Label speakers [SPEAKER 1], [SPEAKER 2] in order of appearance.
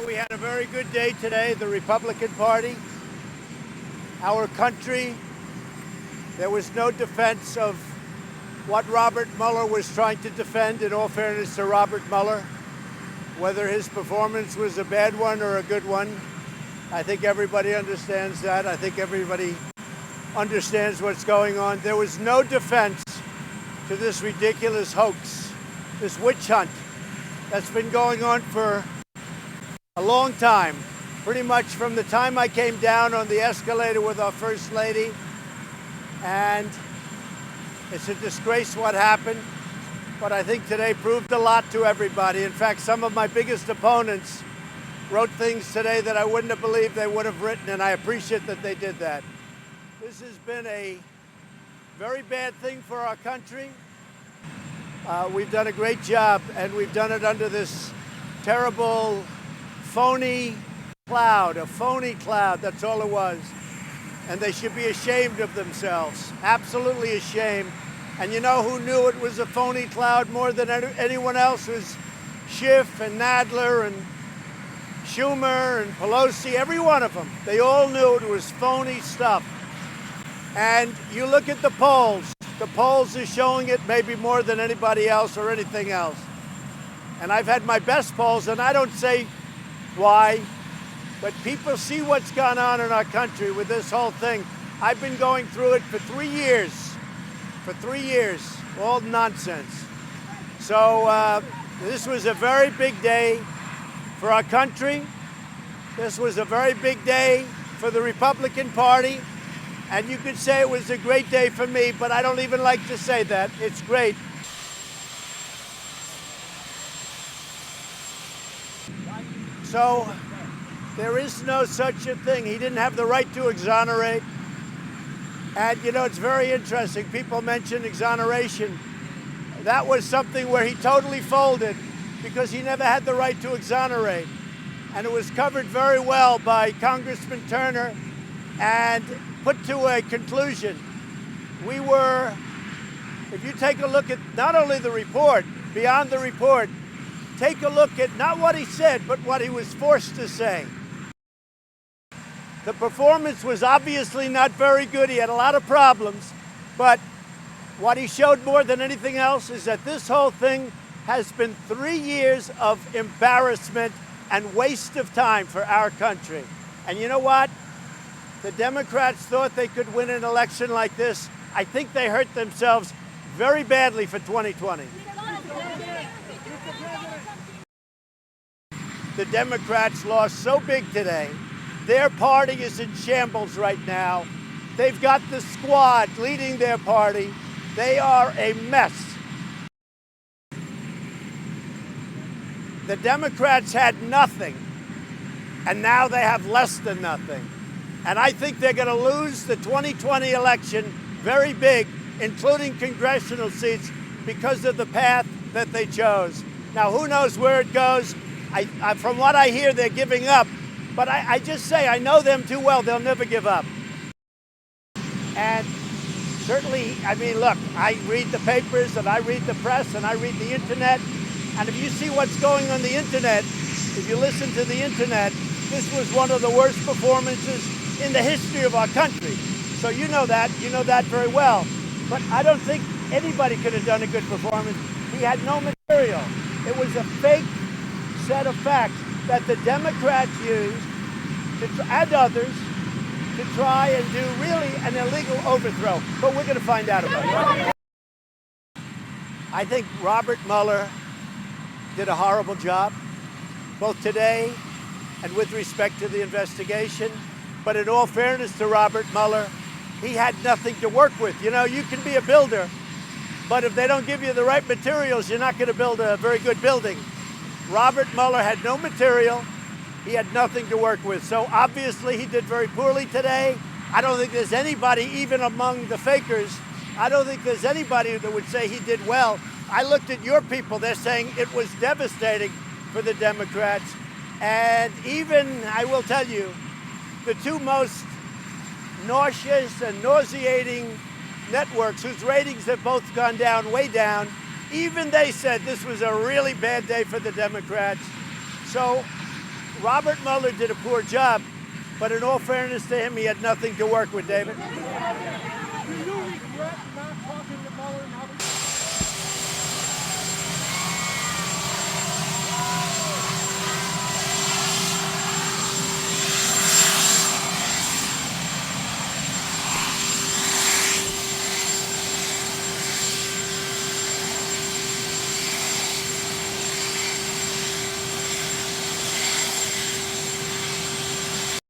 [SPEAKER 1] Well, we had a very good day today, the Republican Party. Our country, there was no defense of what Robert Mueller was trying to defend, in all fairness to Robert Mueller. Whether his performance was a bad one or a good one, I think everybody understands that. I think everybody understands what's going on. There was no defense to this ridiculous hoax, this witch hunt that's been going on for a long time, pretty much from the time I came down on the escalator with our First Lady. And it's a disgrace what happened, but I think today proved a lot to everybody. In fact, some of my biggest opponents wrote things today that I wouldn't have believed they would have written, and I appreciate that they did that. This has been a very bad thing for our country. We've done a great job, and we've done it under this terrible phony cloud, a phony cloud, that's all it was. And they should be ashamed of themselves, absolutely ashamed. And you know who knew it was a phony cloud more than anyone else? It was Schiff and Nadler and Schumer and Pelosi, every one of them. They all knew it was phony stuff. And you look at the polls are showing it maybe more than anybody else or anything else. And I've had my best polls, and I don't say why, but people see what's gone on in our country with this whole thing. I've been going through it for 3 years. For 3 years, all nonsense. So this was a very big day for our country. This was a very big day for the Republican Party. And you could say it was a great day for me, but I don't even like to say that. It's great. So there is no such a thing. He didn't have the right to exonerate. And, you know, it's very interesting. People mention exoneration. That was something where he totally folded because he never had the right to exonerate. And it was covered very well by Congressman Turner and put to a conclusion. We were, if you take a look at not only the report, beyond the report, take a look at not what he said, but what he was forced to say. The performance was obviously not very good. He had a lot of problems, but what he showed more than anything else is that this whole thing has been 3 years of embarrassment and waste of time for our country. And you know what? The Democrats thought they could win an election like this. I think they hurt themselves very badly for 2020. The Democrats lost so big today. Their party is in shambles right now. They've got the squad leading their party. They are a mess. The Democrats had nothing, and now they have less than nothing. And I think they're going to lose the 2020 election very big, including congressional seats, because of the path that they chose. Now, who knows where it goes? From what I hear, they're giving up. But I just say, I know them too well. They'll never give up. And certainly, I mean, look, I read the papers and I read the press and I read the internet. And if you see what's going on the internet, if you listen to the internet, this was one of the worst performances in the history of our country. So you know that very well. But I don't think anybody could have done a good performance. He had no material. It was a fake set of facts that the Democrats used and others to try and do really an illegal overthrow. But we're going to find out about it. I think Robert Mueller did a horrible job, both today and with respect to the investigation. But in all fairness to Robert Mueller, he had nothing to work with. You know, you can be a builder, but if they don't give you the right materials, you're not going to build a very good building. Robert Mueller had no material. He had nothing to work with. So obviously he did very poorly today. I don't think there's anybody, even among the fakers, I don't think there's anybody that would say he did well. I looked at your people. They're saying it was devastating for the Democrats. And even, I will tell you, the two most nauseous and nauseating networks whose ratings have both gone down, way down, even they said this was a really bad day for the Democrats. So Robert Mueller did a poor job, but in all fairness to him, he had nothing to work with, David.
[SPEAKER 2] Do you regret not talking to Mueller now that